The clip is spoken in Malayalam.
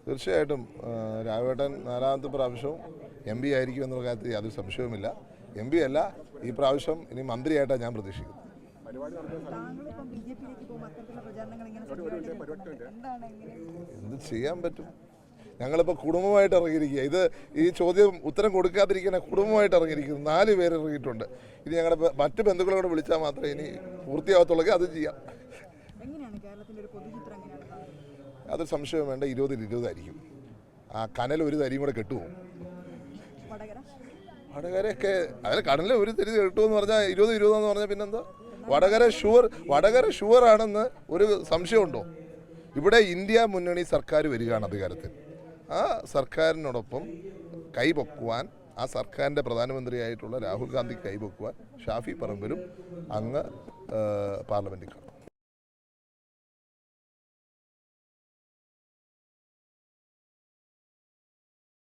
തീർച്ചയായിട്ടും രാഘവേട്ടൻ നാലാമത്തെ പ്രാവശ്യവും MP ആയിരിക്കുമെന്നുള്ള കാര്യത്തിൽ യാതൊരു സംശയവുമില്ല. MP അല്ല, ഈ പ്രാവശ്യം ഇനി മന്ത്രിയായിട്ടാണ് ഞാൻ പ്രതീക്ഷിക്കുന്നത്. എന്ത് ചെയ്യാൻ പറ്റും? ഞങ്ങളിപ്പോൾ കുടുംബമായിട്ട് ഇറങ്ങിയിരിക്കുക. ഈ ചോദ്യം ഉത്തരം കൊടുക്കാതിരിക്കുന്ന കുടുംബമായിട്ട് ഇറങ്ങിയിരിക്കുന്നു. 4 പേര് ഇറങ്ങിയിട്ടുണ്ട്. ഇനി ഞങ്ങളുടെ മറ്റ് ബന്ധുക്കളോട് വിളിച്ചാൽ മാത്രമേ ഇനി പൂർത്തിയാകത്തുള്ളൂ. അത് ചെയ്യാം. അതൊരു സംശയം വേണ്ട. 20-20 ആയിരിക്കും. ആ കനൽ ഒരു തരിയും കൂടെ കെട്ടുപോകും. വടകരയൊക്കെ അതിൽ കടലിൽ ഒരു തരി കെട്ടുമെന്ന് പറഞ്ഞാൽ 20-20 എന്ന് പറഞ്ഞാൽ പിന്നെന്താ? വടകര ഷുവർ ആണെന്ന് ഒരു സംശയമുണ്ടോ? ഇവിടെ ഇന്ത്യ മുന്നണി സർക്കാർ വരികയാണ് അധികാരത്തിൽ. ആ സർക്കാരിനോടൊപ്പം കൈപൊക്കുവാൻ, ആ സർക്കാരിൻ്റെ പ്രധാനമന്ത്രിയായിട്ടുള്ള രാഹുൽ ഗാന്ധിക്ക് കൈപൊക്കുവാൻ ഷാഫി പറമ്പിലും അങ്ങ് പാർലമെൻറ്റിൽ കാണും.